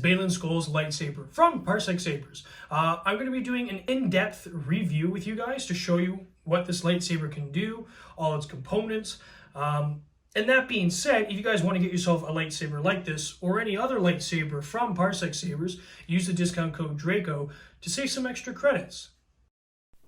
Baylan Skoll's Lightsaber from Parsec Sabers. I'm going to be doing an in-depth review with you guys to show you what this lightsaber can do, all its components. And that being said, if you guys want to get yourself a lightsaber like this or any other lightsaber from Parsec Sabers, use the discount code DRACO to save some extra credits.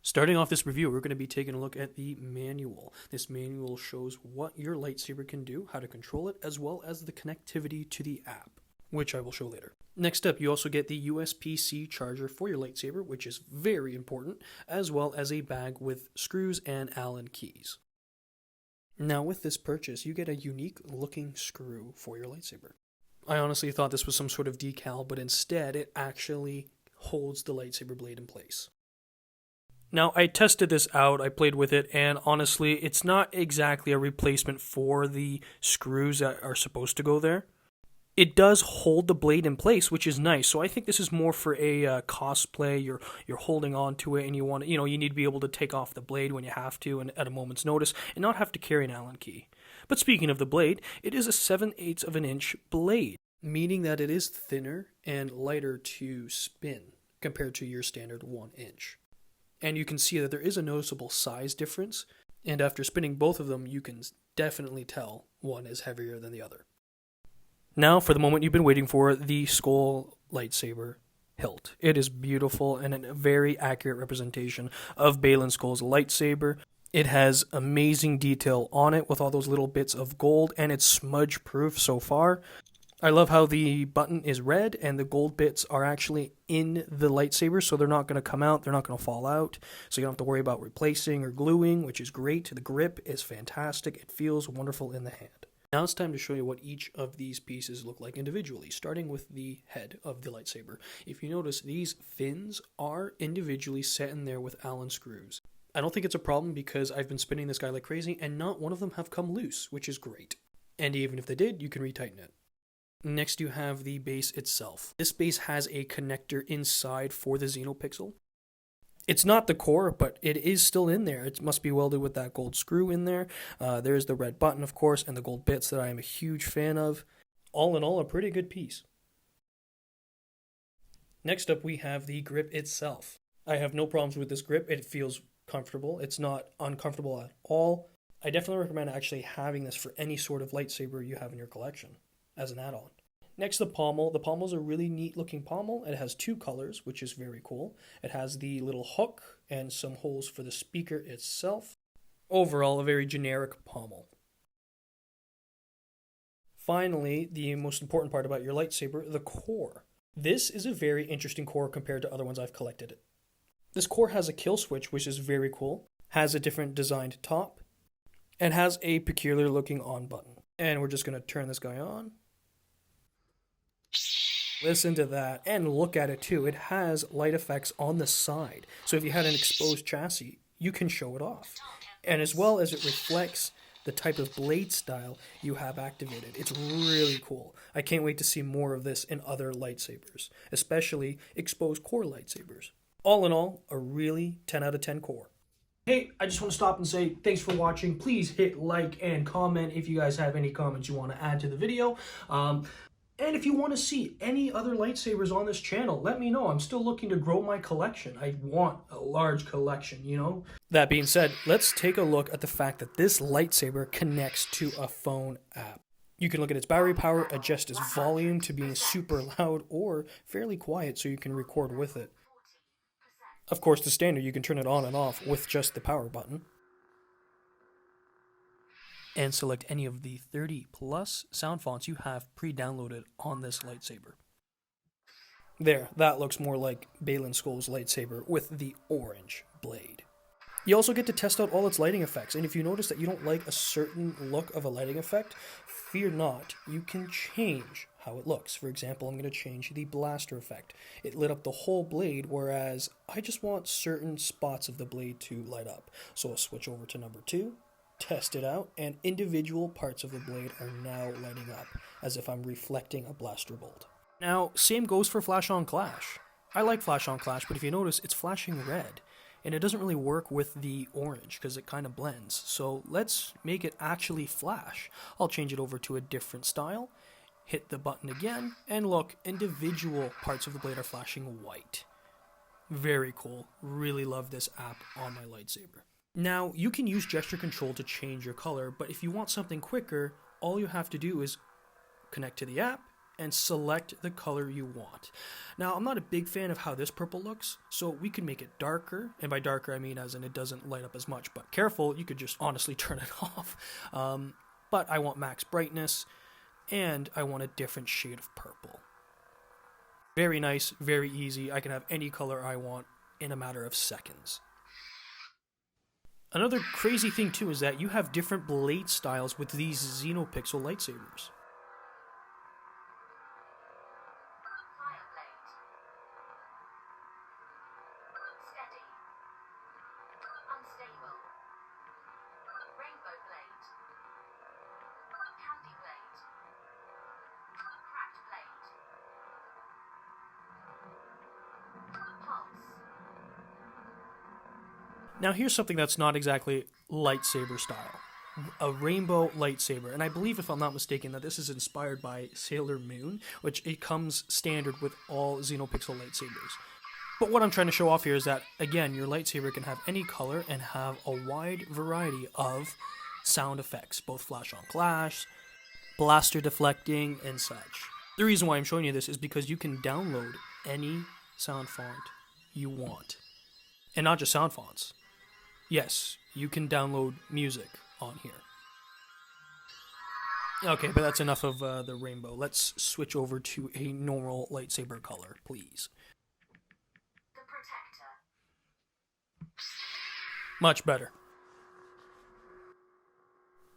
Starting off this review, we're going to be taking a look at the manual. This manual shows what your lightsaber can do, how to control it, as well as the connectivity to the app, which I will show later. Next up, you also get the USB-C charger for your lightsaber, which is very important, as well as a bag with screws and Allen keys. Now with this purchase, you get a unique looking screw for your lightsaber. I honestly thought this was some sort of decal, but instead it actually holds the lightsaber blade in place. Now, I tested this out, I played with it, and honestly, it's not exactly a replacement for the screws that are supposed to go there. It does hold the blade in place, which is nice, so I think this is more for a cosplay. You're holding on to it, and you want to, you need to be able to take off the blade when you have to, and at a moment's notice, and not have to carry an Allen key. But speaking of the blade, it is a 7/8 of an inch blade, meaning that it is thinner and lighter to spin compared to your standard 1 inch. And you can see that there is a noticeable size difference, and after spinning both of them, you can definitely tell one is heavier than the other. Now, for the moment you've been waiting for, the Skoll Lightsaber hilt. It is beautiful and a very accurate representation of Baylan Skoll's lightsaber. It has amazing detail on it with all those little bits of gold, and it's smudge-proof so far. I love how the button is red and the gold bits are actually in the lightsaber, so they're not going to come out, they're not going to fall out, so you don't have to worry about replacing or gluing, which is great. The grip is fantastic, it feels wonderful in the hand. Now it's time to show you what each of these pieces look like individually, starting with the head of the lightsaber. If you notice, these fins are individually set in there with Allen screws. I don't think it's a problem because I've been spinning this guy like crazy and not one of them have come loose, which is great. And even if they did, you can retighten it. Next you have the base itself. This base has a connector inside for the Xenopixel. It's not the core, but it is still in there. It must be welded with that gold screw in there. There's the red button, of course, and the gold bits that I am a huge fan of. All in all, a pretty good piece. Next up we have the grip itself. I have no problems with this grip. It feels comfortable. It's not uncomfortable at all. I definitely recommend actually having this for any sort of lightsaber you have in your collection as an add-on. Next, the pommel. The pommel is a really neat looking pommel. It has 2 colors, which is very cool. It has the little hook and some holes for the speaker itself. Overall, a very generic pommel. Finally, the most important part about your lightsaber, the core. This is a very interesting core compared to other ones I've collected. This core has a kill switch, which is very cool, has a different designed top, and has a peculiar looking on button. And we're just going to turn this guy on. Listen to that, and look at it too. It has light effects on the side, so if you had an exposed chassis, you can show it off. And as well as it reflects the type of blade style you have activated. It's really cool. I can't wait to see more of this in other lightsabers, especially exposed core lightsabers. All in all, a really 10 out of 10 core. Hey, I just want to stop and say thanks for watching. Please hit like and comment if you guys have any comments you want to add to the video. And if you want to see any other lightsabers on this channel, let me know. I'm still looking to grow my collection. I want a large collection, That being said, let's take a look at the fact that this lightsaber connects to a phone app. You can look at its battery power, adjust its volume to being super loud or fairly quiet so you can record with it. Of course, the standard, you can turn it on and off with just the power button. And select any of the 30 plus sound fonts you have pre-downloaded on this lightsaber. There, that looks more like Baylan Skoll's lightsaber with the orange blade. You also get to test out all its lighting effects, and if you notice that you don't like a certain look of a lighting effect, fear not, you can change how it looks. For example, I'm going to change the blaster effect. It lit up the whole blade, whereas I just want certain spots of the blade to light up. So I'll switch over to number 2. Test it out, and individual parts of the blade are now lighting up, as if I'm reflecting a blaster bolt. Now, same goes for Flash on Clash. I like Flash on Clash, but if you notice, it's flashing red, and it doesn't really work with the orange, because it kind of blends. So let's make it actually flash. I'll change it over to a different style, hit the button again, and look, individual parts of the blade are flashing white. Very cool. Really love this app on my lightsaber. Now, you can use gesture control to change your color, but if you want something quicker, all you have to do is connect to the app and select the color you want. Now, I'm not a big fan of how this purple looks, so we can make it darker, and by darker I mean as in it doesn't light up as much, but careful, you could just honestly turn it off. But I want max brightness, and I want a different shade of purple. Very nice, very easy. I can have any color I want in a matter of seconds. Another crazy thing too is that you have different blade styles with these Xenopixel lightsabers. Now here's something that's not exactly lightsaber style. A rainbow lightsaber, and I believe, if I'm not mistaken, that this is inspired by Sailor Moon, which it comes standard with all Xenopixel lightsabers. But what I'm trying to show off here is that, again, your lightsaber can have any color and have a wide variety of sound effects, both flash on clash, blaster deflecting, and such. The reason why I'm showing you this is because you can download any sound font you want. And not just sound fonts. Yes, you can download music on here. Okay, but that's enough of the rainbow. Let's switch over to a normal lightsaber color, please. The Protector. Much better.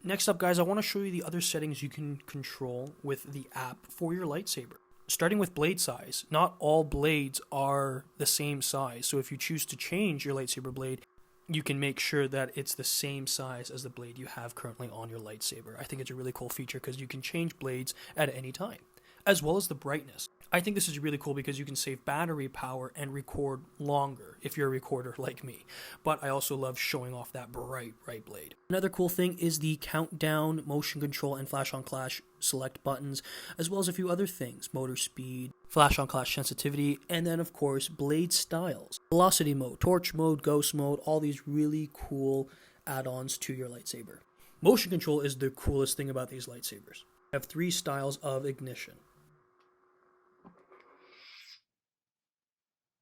Next up, guys, I want to show you the other settings you can control with the app for your lightsaber. Starting with blade size, not all blades are the same size, so if you choose to change your lightsaber blade, you can make sure that it's the same size as the blade you have currently on your lightsaber. I think it's a really cool feature because you can change blades at any time, as well as the brightness. I think this is really cool because you can save battery power and record longer if you're a recorder like me. But I also love showing off that bright blade. Another cool thing is the countdown, motion control, and flash on clash select buttons, as well as a few other things: motor speed, flash on clash sensitivity, and then of course blade styles, velocity mode, torch mode, ghost mode, all these really cool add-ons to your lightsaber. Motion control is the coolest thing about these lightsabers. I have 3 styles of ignition.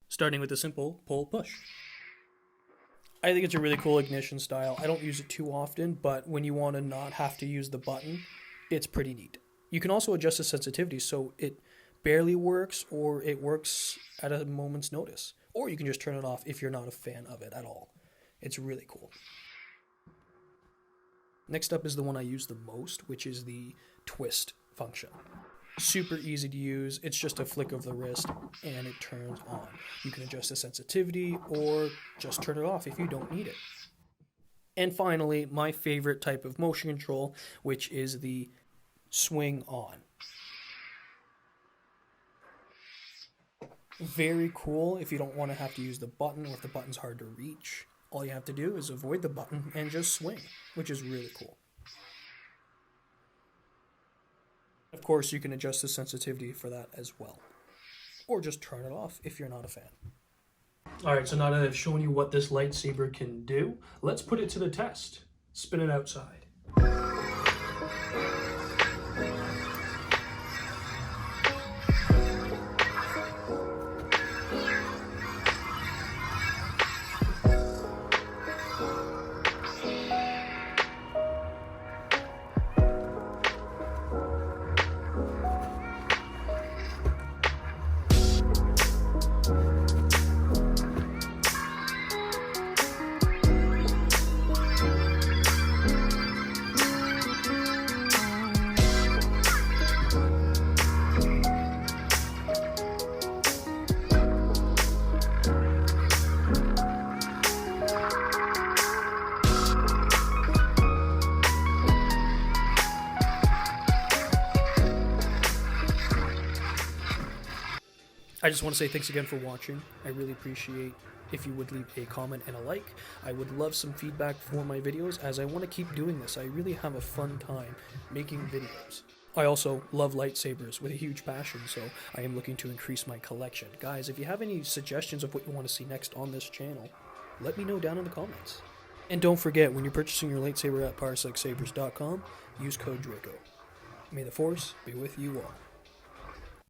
Starting with the simple pull-push. I think it's a really cool ignition style. I don't use it too often, but when you want to not have to use the button, it's pretty neat. You can also adjust the sensitivity so it barely works or it works at a moment's notice. Or you can just turn it off if you're not a fan of it at all. It's really cool. Next up is the one I use the most, which is the twist function. Super easy to use. It's just a flick of the wrist and it turns on. You can adjust the sensitivity or just turn it off if you don't need it. And finally, my favorite type of motion control, which is the swing on. Very cool if you don't want to have to use the button or if the button's hard to reach. All you have to do is avoid the button and just swing, which is really cool. Of course, you can adjust the sensitivity for that as well. Or just turn it off if you're not a fan. Alright, so now that I've shown you what this lightsaber can do, let's put it to the test. Spin it outside. I just want to say thanks again for watching. I really appreciate if you would leave a comment and a like. I would love some feedback for my videos as I want to keep doing this. I really have a fun time making videos. I also love lightsabers with a huge passion, so I am looking to increase my collection. Guys, if you have any suggestions of what you want to see next on this channel, let me know down in the comments. And don't forget, when you're purchasing your lightsaber at parsecsabers.com, use code DRACO. May the Force be with you all.